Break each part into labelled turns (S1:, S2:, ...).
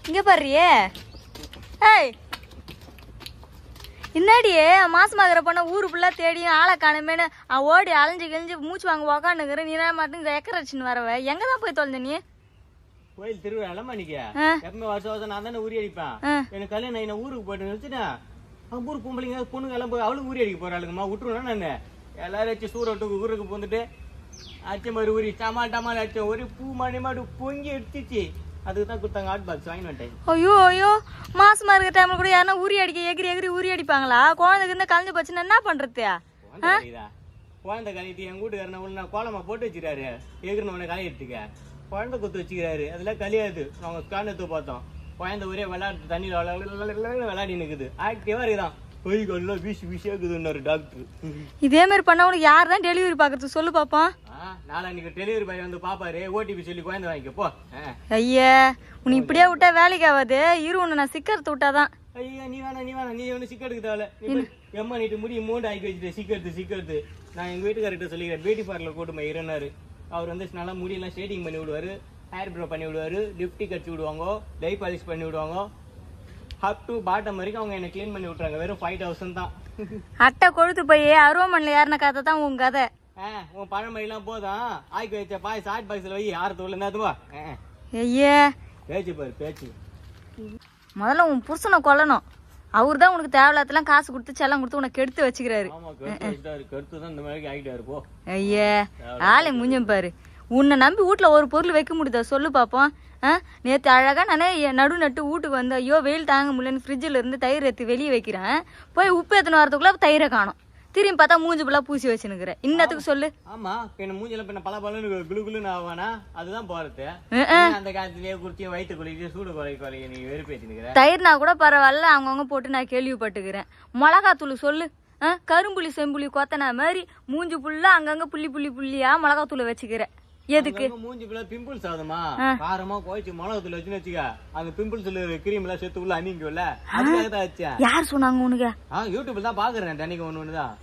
S1: இங்க பாருறியே. ஏய் என்னடியே மாசமாகிற பொண்ண ஊரு ஃபுல்லா தேடியும் ஆளை காணுமேனு ஓடி அலைஞ்சு கிழிஞ்சு மூச்சு வாங்க உக்காந்துக்கிறேன். நீ மட்டும் இந்த எக்கரச்சின்னு வரவ எங்கதான் போய் தொலைஞ்ச நீ?
S2: கோயில் திருவிழா மணிக்கு எப்பவுமே வருஷம் வருஷம் நான் தானே உரி அடிப்பேன். எனக்கு கல்யாணம் நான் ஊருக்கு போயிட்டு வச்சுட்டேன். அவங்க ஊருக்கு பொம்பளைங்க பொண்ணுங்க எல்லாம் போய் அவளுக்கு உரி அடிக்க போறாளுங்கம்மா விட்டுருவேன். நான் எல்லாரும் வச்சு சூரட்டுக்கு ஊருக்கு போந்துட்டு அச்ச மாதிரி உரி டமால் டமால் அச்ச ஒரு பூ மணி மாடு பொங்கி எடுத்துச்சு. அதுக்கு தான் கொடுத்தாங்க ஹாட் பாக்ஸ் வாங்கி வந்துட்டேன்.
S1: ஐயோ ஐயோ மாசமா இருக்க டைம்ல கூட யாரா உரி அடிக்க எகிரி எகிரி உரி அடிப்பாங்களா? குழந்தைக்கு இருந்தா கலந்து போச்சுன்னா என்ன பண்றது?
S2: குழந்தை கழிட்டு என் வீட்டுக்காரன நான் கோலமா போட்டு வச்சுக்கிறாரு. எகிரினவனை கலையிட்டுக்க குழந்தை கொத்து வச்சுக்கிறாரு. அதெல்லாம் கழியாது. அவங்க காரணத்தை பார்த்தோம். குழந்தை ஒரே விளையாட்டு தண்ணியில விளையாடி நிக்குது. ஆக்டிவா இருக்குதான். பொய்கள்லாம் வீசி வீசி இருக்குதுன்னு டாக்டர்.
S1: இதே மாதிரி பண்ண உனக்கு யார் தான் டெலிவரி பாக்குறது சொல்லு பாப்பா.
S2: நாளைக்கு டெலிவரி பாய் வந்து பாப்பாரு. ஓடிபி சொல்லி குழந்தை வாங்கிக்க போ.
S1: ஐயா உனக்கு இப்படியே விட்டா வேலைக்கு ஆகாது. இரு உன்னை நான் சிக்கரத்து விட்டாதான்.
S2: ஐயா நீ வேணாம் நீ ஒண்ணு சிக்கெடுக்கு தேவை. எம்மா நீட்டு முடி மூண்டு ஆக்கி வச்சுட்டு சிக்கெடுத்து நான் எங்க வீட்டுக்கார்ட்ட சொல்லிக்கிறேன். பியூட்டி பார்லர் கூட்டு இருந்தாரு. அவர் வந்து நல்லா முடியெல்லாம் ஸ்ட்ரைட்டிங் பண்ணி விடுவாரு, ஹேர் ப்ரோ பண்ணி விடுவாரு, லிப்டிக் கடிச்சு விடுவாங்க, டை பாலிஷ் பண்ணி விடுவாங்க. அப் டு பாட்டம் வரைக்கும் அவங்க என்ன கிளீன் பண்ணி விட்டுறாங்க. வெறும் 5000 தான்.
S1: அட்டை கொழுத்து போய் அருவமண்ணில் ஏறின கதை தான் உங்க கதை.
S2: உன் பழமொழிலாம் போதும். ஆக்கி வச்ச பாய் சாட் பாக்ஸ்ல வை. ஆரத்துல அதுவா
S1: ஐயே
S2: பேச்சு பாரு பேச்சு.
S1: முதல்ல உன் புருஷனை கொல்லணும். அவரு தான் உனக்கு தேவையில்லாதெல்லாம் காசு கொடுத்து செல்லம் கொடுத்து உனக்கு கெடுத்து வச்சுக்கிறாரு. ஐயே ஆளை முஞ்சம் பாரு. உன்னை நம்பி வீட்டுல ஒரு பொருள் வைக்க முடியுதா சொல்லு பாப்போம். நேற்று அழகா நானே நடு நட்டு வீட்டுக்கு வந்து ஐயோ வெயில் தாங்க முடியலன்னு ஃப்ரிட்ஜில் இருந்து தயிர் ஏற்றி வெளியே வைக்கிறேன். போய் உப்பு ஏற்றின வரதுக்குள்ள தயிரை காணும். திரும்பி பார்த்தா மூஞ்சி ஃபுல்லா பூசி வச்சுனுக்குறேன். இன்னத்துக்கு சொல்லு.
S2: ஆமா மூஞ்சில பல பலன்னு குளு குளுன்னு ஆவானா அதுதான் போறது. அந்த காலத்திலேயே குடிச்சு வயிற்று குளிச்சு சூடு குறை நீ வெறுப்பேச்சுனுக்குற.
S1: தயிர்னா கூட பரவாயில்ல அவங்கவுங்க போட்டு நான் கேள்விப்பட்டுக்கிறேன். மிளகாத்தூள் சொல்லு. கரும்புள்ளி செம்புள்ளி கொத்தனா மாதிரி மூஞ்சி ஃபுல்லா அங்கங்க புள்ளி புள்ளி புள்ளியா மிளகாத்தூள் வச்சுக்கிறேன். எதுக்கு?
S2: மூஞ்சி ஃபுல்லா பிம்பிள்ஸ் ஆகுதுமா. காரமா கோயிச்சு மிளகாத்தூள் வச்சுன்னு வச்சுக்க. அந்த பிம்பிள்ஸ் கிரீம் எல்லாம் சேர்த்து உள்ள அணிங்கல்ல.
S1: யார் சொன்னாங்க உனக்கு?
S2: யூடியூப்ல தான் பாக்குறேன். தண்ணிக்கு ஒண்ணுதான்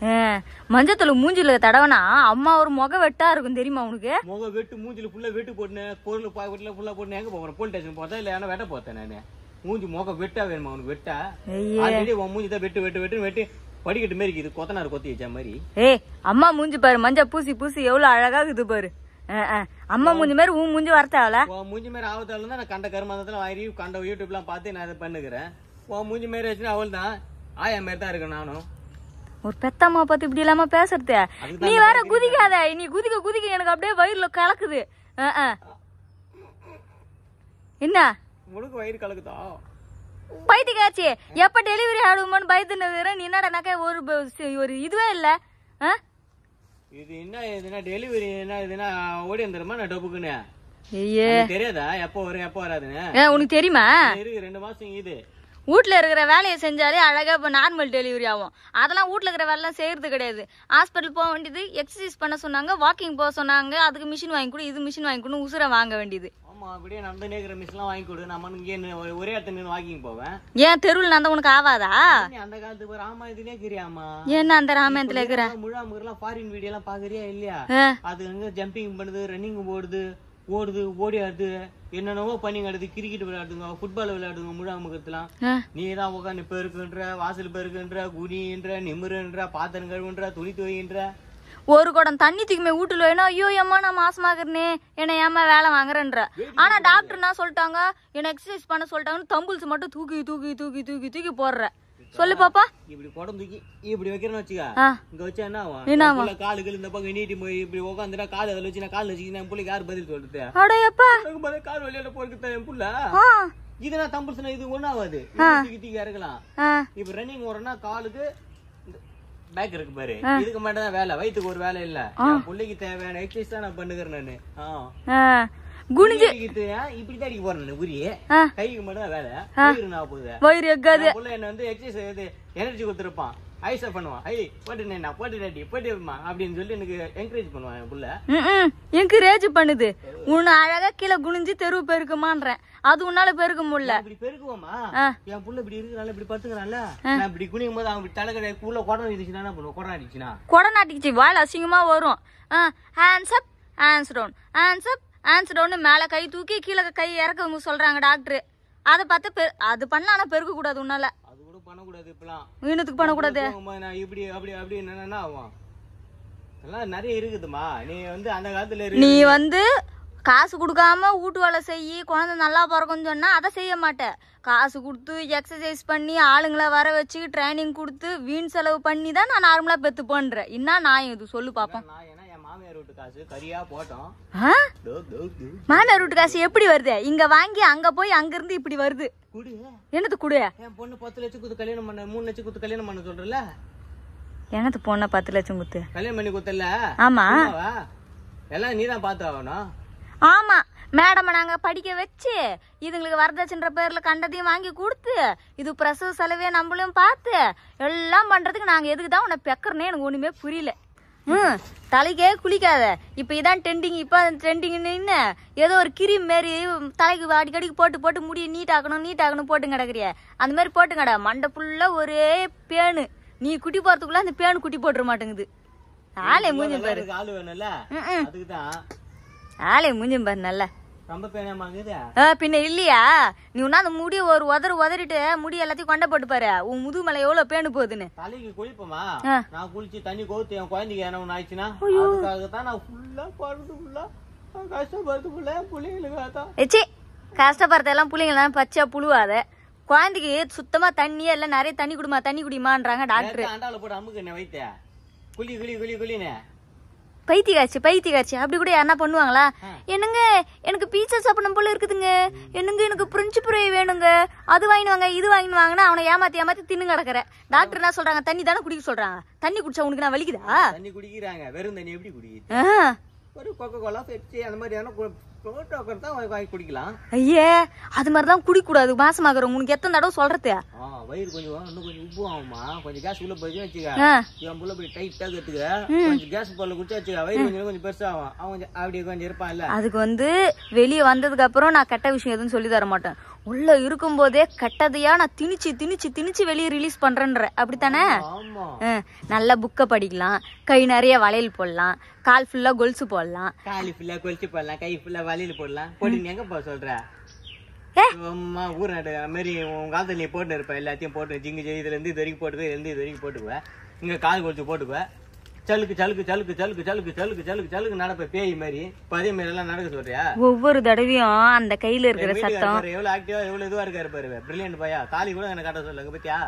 S1: மஞ்சத்தூள் மூஞ்சில தடவனா அம்மா ஒரு முக வெட்டா இருக்கும் தெரியுமா உனக்கு?
S2: முக வெட்டு மூஞ்சில ஃபுல்லா வெட்டு போட்டு பொருள் பாக்கெட்ல ஃபுல்லா போட்டு எங்க போறேன்? போலீஸ் ஸ்டேஷன் போறதா இல்ல வெட்ட போறேன் நானு. மூஞ்சி முக வெட்டா வேணுமா உனக்கு? வெட்டா ஆல்ரெடி உன் மூஞ்சி தான் வெட்டு வெட்டு வெட்டு வெட்டி படிக்கட்டு மாதிரி இருக்குது. கொத்தனார் கொத்தி வச்ச மாதிரி.
S1: அம்மா மூஞ்சி பாரு மஞ்ச பூசி பூசி எவ்வளவு அழகா இருக்குது பாரு. அம்மா மூஞ்சி மாதிரி உன் மூஞ்சி வரத்தாவல.
S2: உன் மூஞ்சி மாதிரி ஆவத்தால தான் நான் கண்ட கருமாந்தத்துல வாரி கண்ட யூடியூப்லாம் பார்த்து நான் இதை பண்ணுகிறேன். உன் மூஞ்சி மாதிரி வச்சுன்னா அவள் தான் ஆயா மாதிரி தான் இருக்கேன் நானும்.
S1: ஒரு பெத்தம்மா பத்தி இப்படி இல்லாம பேசுறது. நீ வேற குதிக்காத. நீ குதிக்க குதிக்க எனக்கு அப்படியே வயிறுல கலக்குது. என்ன
S2: உனக்கு வயிறு கலக்குதா?
S1: பைத்தியக்காச்சு எப்ப டெலிவரி ஆடுவோம்னு பயந்துன்னு நீ என்னடானாக்க ஒரு இதுவே இல்ல.
S2: இது என்ன டெலிவரி என்ன இதுனா ஓடி வந்துருமா நான் டொப்புக்குன்னு தெரியாதா? எப்போ வரும் எப்போ வராதுன்னு
S1: உனக்கு தெரியுமா?
S2: 2 மாசம் இது
S1: வீட்டுல இருக்கிற வேலையை செஞ்சாலே அழகா இப்ப நார்மல் டெலிவரி ஆகும். அதெல்லாம் வீட்டுல இருக்கிற வேலை எல்லாம் செய்யறது கிடையாது. ஹாஸ்பிட்டல் போக வேண்டியது, எக்ஸசைஸ் பண்ண சொன்னாங்க, வாக்கிங் போக சொன்னாங்க, அதுக்கு மிஷின் வாங்கி கொடு இது மிஷின் வாங்கி கொடு உசுர வாங்க வேண்டியது.
S2: ஆமா அப்படியே நடந்து நேக்கிற மிஷின் எல்லாம் வாங்கி கொடு. நம்ம இங்கே ஒரே இடத்துல நின்று வாக்கிங் போவேன்.
S1: ஏன் தெருவில் நடந்த உனக்கு ஆவாதா?
S2: அந்த காலத்துக்கு ராமாயணத்திலே கிரியாமா
S1: என்ன அந்த ராமாயணத்துல இருக்கிற
S2: முழாமுகர்லாம் ஃபாரின் வீடியோ எல்லாம் பாக்குறியா இல்லையா? அது அங்க ஜம்பிங் பண்ணுது, ரன்னிங் போடுது, ஓடுது, ஓடியாடுது, என்னென்னவோ பண்ணி கிடது. கிரிக்கெட் விளையாடுதுங்க, ஃபுட்பால் விளையாடுங்க. முழாமுகத்துலாம் நீதான் உட்காந்து பெருக்குன்ற, வாசல் பெருக்குன்ற, குனின்ற, நிமிருன்ற, பாத்திரம் கழுவுன்ற, துணி துவைன்ற.
S1: ஒரு குடம் தண்ணி தூக்கிமே வீட்டுல வேணும். ஐயோ அம்மா நான் மாசமாக்குறேனே என்ன ஏமா வேலை வாங்குறேன்ற. ஆனா டாக்டர் என்ன சொல்லிட்டாங்க? என்ன எக்ஸசைஸ் பண்ண சொல்லிட்டாங்கன்னு தம்புல்ஸ் மட்டும் தூக்கி தூக்கி தூக்கி தூக்கி தூக்கி போடுற. சொல்லு பாப்பா.
S2: இப்படி குடம் தூக்கி இப்படி வைக்கிறேன்னு வச்சுக்க. இங்க வச்சா என்ன ஆகும்? காலுக்கு இந்த பக்கம் நீட்டி போய் இப்படி உட்காந்துட்டா கால் அதில் வச்சு நான் கால் வச்சுக்கிட்டு என் பிள்ளைக்கு யாரு பதில் சொல்றது? கால் வழியில போறது என் புள்ள. இதுனா தம்புல்ஸ் இது ஒன்னும் ஆகாது. தூக்கி தூக்கி இறக்கலாம். இப்ப ரன்னிங் ஓடுறா காலுக்கு பேக் இருக்கு பாரு. இதுக்கு மட்டும் தான் வேலை, வயிற்றுக்கு ஒரு வேலை இல்ல. என் பிள்ளைக்கு தேவையான எக்ஸசைஸ் தான் நான் பண்ணுகிறேன் நானு. குனிஞ்சு இப்படிதான் அடிக்க போறேன். உரிய கைக்கு மட்டும் தான் வேலை. வயிறு எக்காது. என்ன வந்து எக்ஸசைஸ் எனர்ஜி கொடுத்துருப்பான். ஐசா பண்ணுவான். ஐ போட்டு போட்டு போட்டுமா அப்படின்னு சொல்லி எனக்கு என்கரேஜ் பண்ணுவான் என் புள்ள.
S1: என்கரேஜ் பண்ணுது. உன்னை அழகா கீழே குனிஞ்சு தெருவு பெருக்குமான்றேன். அது உன்னால பெருக்க முடியல.
S2: இப்படி பெருக்குவோமா? என் புள்ள இப்படி இருக்கிறாள், இப்படி படுத்துக்கிறான்ல. நான் இப்படி குனியும் போது அவன் தலைக்கடை உள்ள குடம் அடிச்சுன்னா என்ன பண்ணுவோம்? குடம் அடிச்சுனா
S1: குடம் அடிச்சு வாயில் அசிங்கமா வரும். Hands up hands down hands up hands down மேல கை தூக்கி கீழே கை இறக்க சொல்றாங்க டாக்டர். அதை பார்த்து அது பண்ண ஆனா பெருக்க கூடாது உன்னால.
S2: அது கூட பண்ணக்கூடாது. இப்பெல்லாம்
S1: வீணத்துக்கு பண்ணக்கூடாது.
S2: இப்படி அப்படி அப்படி என்னன்னா ஆகும். அதெல்லாம் நிறைய இருக்குதுமா. நீ வந்து அந்த காலத்துல
S1: நீ வந்து காசு கொடுக்காம வீட்டு வேலை செய்யி குழந்தை நல்லா பிறக்கும்னு சொன்னா அதை செய்ய மாட்டேன். காசு கொடுத்து எக்ஸசைஸ் பண்ணி ஆளுங்களை வர வச்சு ட்ரைனிங் கொடுத்து வீண் செலவு பண்ணி தான் நான் நார்மலா பெத்து பண்றேன். என்ன நான் இது சொல்லு பாப்போம்.
S2: மாமியார் வீட்டு காசு கரியா போட்டோம்.
S1: மாமியார் வீட்டு காசு எப்படி வருது? இங்க வாங்கி அங்க போய் அங்க இருந்து இப்படி வருது. என்னது குடு?
S2: என் பொண்ணு 10 லட்சம் கொடுத்து கல்யாணம் பண்ண 3 லட்சம் கொடுத்து கல்யாணம் பண்ண சொல்றல.
S1: என்னது பொண்ண 10 லட்சம் கொடுத்து
S2: கல்யாணம் பண்ணி கொடுத்தல?
S1: ஆமா.
S2: எல்லாம் நீதான் பார்த்து ஆகணும்.
S1: ஆமா மேடம் நாங்க படிக்க வச்சு இதுங்களுக்கு வரதட்சன்ற பேர்ல கண்டதையும் வாங்கி கொடுத்து இது பிரசவ செலவே நம்மளையும் பார்த்து எல்லாம் பண்றதுக்கு நாங்க எதுக்கு தான் உன்னை பெக்கறனே எனக்கு ஒண்ணுமே புரியல. தலைக்கே குளிக்காத. இப்ப இதான் ட்ரெண்டிங். இப்ப ட்ரெண்டிங்னு ஏதோ ஒரு கிரீம் மாரி தலைக்கு அடிக்கடிக்கு போட்டு போட்டு முடிய நீட் ஆகணும் போட்டு கிடக்குறிய. அந்த மாதிரி போட்டு கிட. மண்டை ஃபுல்லா ஒரே பேனு. நீ குட்டி போறதுக்குள்ள அந்த பேனு குட்டி போட்டுற மாட்டேங்குது. ஆளே மூஞ்சும் பாரு.
S2: ஆளு வேணும்ல அதுக்குதான்.
S1: ஆளே மூஞ்சும் பாரு. நல்ல
S2: ரொம்ப பேனமாங்குது.
S1: பின்ன இல்லையா? நீ ஒன்னா அந்த முடிய ஒரு உதறிட்டு முடி எல்லாத்தையும் கொண்ட போட்டு பாரு. உன் முதுகு மேல எவ்வளவு பேனு போகுதுன்னு.
S2: தலைக்கு குளிப்பமா நான் குளிச்சு தண்ணி கோத்து என் குழந்தைக்கு என்ன ஒண்ணு ஆயிடுச்சுன்னா அதுக்காகத்தான் நான் ஃபுல்லா போறது ஃபுல்லா கஷ்டப்படுறது ஃபுல்லா பிள்ளைங்களுக்காகத்தான்.
S1: ஏச்சி கஷ்டப்படுறது எல்லாம் பிள்ளைங்க பச்சை புழுவாத. குழந்தைக்கு சுத்தமா தண்ணியே இல்ல. நிறைய தண்ணி குடிமான்றாங்க டாக்டர்.
S2: ஆண்டால போட்டு அமுக்கு என்ன வைத்த குளி குளி குளி குளின்னு
S1: பைத்தி காய்ச்சி அப்படி கூட யாருன்னா பண்ணுவாங்களா? என்னங்க எனக்கு பீட்சா சாப்பிடணும் போல இருக்குதுங்க. என்னங்க எனக்கு பிரெஞ்சு ஃப்ரை வேணுங்க. அது வாங்கினுவாங்க இது வாங்கினுவாங்கன்னா அவனை ஏமாத்தி தின்னு கிடக்குற. டாக்டர் என்ன சொல்றாங்க? தண்ணி தானே குடிக்க சொல்றாங்க. தண்ணி குடிச்சா உனக்கு நான் வலிக்குதா?
S2: தண்ணி குடிக்கிறாங்க. வெறும் தண்ணி எப்படி குடிக்குது? ஒரு கொக்கோ கோலா பெப்சி அந்த மாதிரியான வாங்கி குடிக்கலாம்.
S1: ஐயே அது மாதிரிதான் குடிக்க கூடாது. மாசமாகறோம். உனக்கு எத்தனை தடவை சொல்றது?
S2: வயிறு கொஞ்சம் இன்னும் கொஞ்சம் உப்பு ஆகுமா? கொஞ்சம் கேஸ் உள்ள போய் வச்சுக்க. என் புள்ள போய் டைட்டா கத்துக்க. கொஞ்சம் கேஸ் போல குடிச்சு வச்சுக்க. வயிறு கொஞ்சம் பெருசாகும். அவன் அப்படியே கொஞ்சம் இருப்பான்ல. அதுக்கு
S1: வந்து வெளியே வந்ததுக்கு அப்புறம் நான் கெட்ட விஷயம் எதுவும் சொல்லி தர மாட்டேன். உள்ள இருக்கும் போதே கெட்டதையா நான் திணிச்சு வெளியே ரிலீஸ் பண்றேன்ற. அப்படித்தானே? நல்ல புக்க படிக்கலாம். கை நிறைய வளையல் போடலாம். கால் ஃபுல்லா கொலுசு போடலாம்.
S2: காலி ஃபுல்லா கொலுசு போடலாம். கை ஃபுல்லா வளையல் போடலாம். போட்டு எங்க போ சொல்ற? ஊர் நாட்டு மாதிரி உங்க காலத்துல நீ போட்டு இருப்ப. எல்லாத்தையும் போட்டு ஜிங்கு இதுல இருந்து இது வரைக்கும் போட்டுக்குவேன். இருந்து இது வரைக்கும் போட்டுக்குவேன். இங்க கால் கொலுசு போட்டுக்குவேன். சலுக்கு சலுக்கு சலுக்கு சலுக்கு சலுக்கு சலுக்கு சலுக்கு சலுக்கு நடப்ப பேய் மாதிரி. அதே மாதிரி எல்லாம் நடக்க சொல்றியா?
S1: ஒவ்வொரு தடவையும் அந்த கையில இருக்கிற சத்தம்.
S2: எவ்வளவு ஆக்டிவா எவ்வளவு இதுவா இருக்காரு பாரு. பிரில்லியன்ட் பையா. தாலி கூட எனக்கு கட்ட சொல்லுங்க பத்தியா?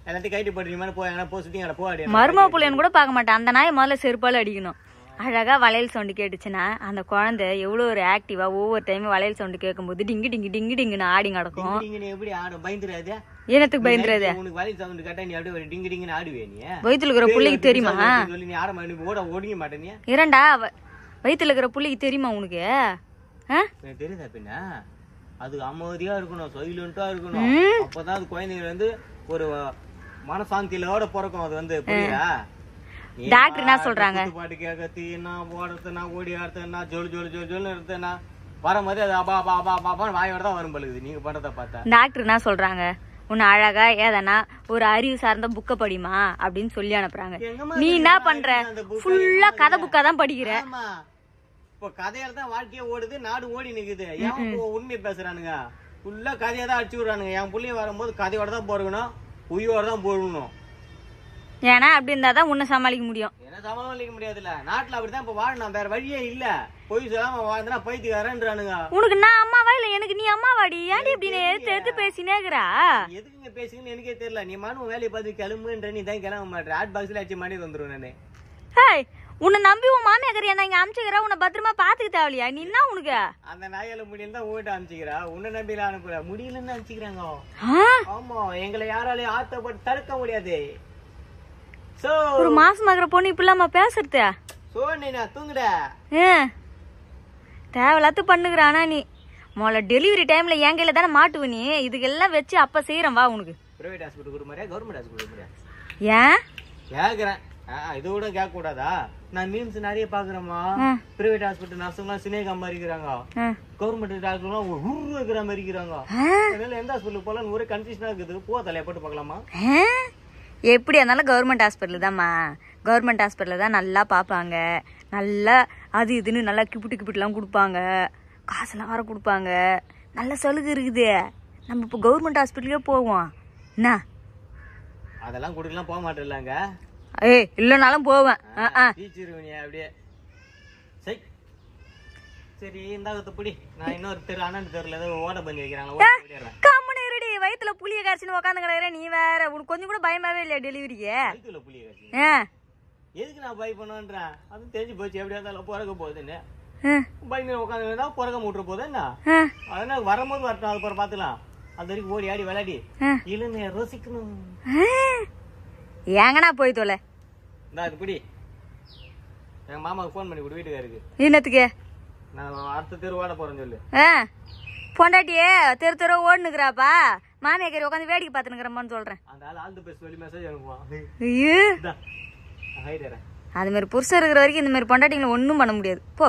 S2: எல்லாத்தையும் கைட்டு போடுறீங்க போ சுத்தி போ.
S1: மருமக புள்ளைன்னு கூட பாக்க மாட்டேன். அந்த நாயை முதல்ல செருப்பால அடிக்கணும். அழகா வளையல் சவுண்டு கேட்டுச்சுன்னா அந்த குழந்தை எவ்வளவு ஒரு ஆக்டிவா ஒவ்வொரு டைம் வளையல் சவுண்டு கேட்கும் போது டிங்கு டிங்கு டிங்கு டிங்குன்னு ஆடி நடக்கும்.
S2: எப்படி ஆடும்? பயந்துராது.
S1: என்னத்துக்கு பயந்துராது?
S2: உனக்கு வளையல் சவுண்டு கேட்டா நீ அப்படியே டிங்கு டிங்குன்னு ஆடுவே. நீ
S1: வயித்துல இருக்கிற புள்ளைக்கு தெரியுமா?
S2: சொல்லி நீ ஆட ஓடிக்க மாட்டேன்.
S1: இரண்டா வயித்துல இருக்கிற புள்ளைக்கு தெரியுமா உனக்கு?
S2: தெரியுதா? பின்ன அது அமைதியா இருக்கணும். சைலண்டா இருக்கணும். அப்பதான் அது குழந்தைங்க வந்து ஒரு மனசாந்தியிலோட பிறக்கும். அது வந்து புரியுதா?
S1: டாக்டர் என்ன சொல்றாங்க?
S2: பாட்டு கேட்கறது நான் ஓடுறதுனா ஓடி ஆடுறதுனா ஜொலு ஜொலு ஜொலு ஜொலு எடுத்தேன்னா வரும்போது அது அப்பா அப்பா அப்பா அப்பா வாயோட தான் வரும் பழுகுது. நீங்க பண்றத பார்த்தா
S1: டாக்டர் என்ன சொல்றாங்க? உன்னை அழகா ஏதானா ஒரு அறிவு சார்ந்த புக்க படிமா அப்படின்னு சொல்லி அனுப்புறாங்க. நீ என்ன பண்ற? ஃபுல்லா கதை புக்கா தான் படிக்கிற.
S2: இப்ப கதையால தான் வாழ்க்கையே ஓடுது. நாடு ஓடி நிக்குது. ஏன் உண்மை பேசுறானுங்க? ஃபுல்லா கதையா தான் அடிச்சு விடுறானுங்க. என் புள்ளைய வரும்போது கதையோட தான் போறணும். உயிரோட தான் போடணும்.
S1: ஏன்னா அப்படி இருந்தாதான் உன்னை சமாளிக்க முடியும்.
S2: என்ன சமாளிக்க முடியாதுல்ல. நாட்டுல அப்படிதான் இப்ப வாழணும். வேற வழியே இல்ல. பொய் சொல்லாம வாழ்ந்தா பைத்தியக்காரன்றானுங்க.
S1: உனக்கு நான் அம்மாவா இல்ல எனக்கு நீ அம்மாவாடி? ஏன்டி இப்படி எடுத்து பேசினேக்குறா?
S2: எதுக்குங்க பேசுங்கன்னு எனக்கே தெரியல. நீ மனு வேலையை பார்த்து கிளம்புன்ற நீ தான் கிளம்ப மாட்டேன். ஹாட் பாக்ஸ்ல ஆச்சு மணி வந்துடும். நானு
S1: உன்னை நம்பி உன் மாமியாக்கறியா நான் இங்க அமிச்சுக்கிறா. உன்னை பத்திரமா பாத்துக்க தேவையா? நீ என்ன உனக்கு
S2: அந்த நாயால முடியல தான் ஓட்டு அமிச்சுக்கிறா. உன்னை நம்பில அனுப்புற முடியலன்னு அமிச்சுக்கிறாங்க. ஆமா எங்களை யாராலையும் ஆத்தப்பட்டு தடுக்க முடியாது.
S1: ஒரு மாசம் ஆகிற பொண்ணு இப்ப இல்லாம பேசுறது
S2: தூங்குடா.
S1: தேவையில்லாத்து பண்ணுகிறானா நீ? முதல்ல டெலிவரி டைம்ல என் கையில தானே மாட்டுவ நீ. இதுக்கெல்லாம் வச்சு அப்ப செய்யறேன் வா. உனக்கு
S2: பிரைவேட் ஹாஸ்பிட்டல் கொடுமாரியா கவர்மெண்ட் ஹாஸ்பிட்டல் கொடுமாரியா?
S1: ஏன்
S2: கேக்குறேன். இது கூட கேட்க கூடாதா? நான் மீம்ஸ் நிறைய பாக்குறேமா. பிரைவேட் ஹாஸ்பிட்டல் நர்ஸுங்க சினேகா மாதிரி இருக்கிறாங்க. கவர்மெண்ட் டாக்டர்லாம் இருக்கிற மாதிரி இருக்கிறாங்க. அதனால எந்த ஹாஸ்பிட்டல் போலாம் ஒரே கன்ஃபியூஷனா இருக்குது. போ தலைய போட்டு பாக்கலாமா?
S1: எப்படி இருந்தாலும் கவர்மெண்ட் ஹாஸ்பிட்டல் தான்மா. கவர்மெண்ட் ஹாஸ்பிட்டல் தான் நல்லா பார்ப்பாங்க. நல்லா அது இதுன்னு நல்லா கிப்பிட்டுலாம் கொடுப்பாங்க. காசெல்லாம் வர கொடுப்பாங்க. நல்ல சலுகை இருக்குது. நம்ம இப்போ கவர்மெண்ட் ஹாஸ்பிட்டலே போவோம். என்ன
S2: அதெல்லாம் கூட்டிலாம் போக மாட்டேன்லாங்க.
S1: ஏய் இல்லைனாலும் போவேன்.
S2: அப்படியே சரி சரி இந்தாகத்து பிடி. நான் இன்னொரு தெரு அண்ணன் தெருல ஏதோ ஓட பண்ணி வைக்கிறாங்க.
S1: கம்முனு இருடி. வயிற்றுல புளிய காய்ச்சின்னு உட்காந்து கிடக்குற நீ வேற. உனக்கு கொஞ்சம் கூட பயமாவே இல்லையா டெலிவரிக்கு?
S2: வயிற்றுல புளிய காய்ச்சி எதுக்கு நான் பை பண்ணுவேன்றேன்? அதுவும் தெரிஞ்சு போச்சு எப்படியா இருந்தாலும் பிறக்க போகுதுன்னு. பயந்து உட்காந்து பிறக்க மூட்டுற போது என்ன அதனால வரும்போது வரட்டும், அது பிறகு பாத்துக்கலாம். அது வரைக்கும் ஓடி ஆடி விளையாடி இழுன்னு ரோசிக்கணும்.
S1: ஏங்கண்ணா போய் தொலை.
S2: இந்தா இது பிடி. எங்க மாமாவுக்கு போன் பண்ணி கொடு வீட்டுக்காருக்கு.
S1: என்னத்துக்கு?
S2: நான் அடுத்த தெரு ஓட போறேன்னு சொல்லு.
S1: பொண்டாட்டியே தெரு தெரு ஓடுனுக்குறாப்பா. மாமியாக்கறி உட்காந்து வேடிக்கை பார்த்துனுக்குறமான்னு சொல்றேன்.
S2: அந்த ஆள் ஆல் தி பெஸ்ட் சொல்லி மெசேஜ் அனுப்புவான்.
S1: அது மாதிரி புருஷன் இருக்கிற வரைக்கும் இந்த மாதிரி பொண்டாட்டிங்களை ஒன்றும் பண்ண முடியாது. போ.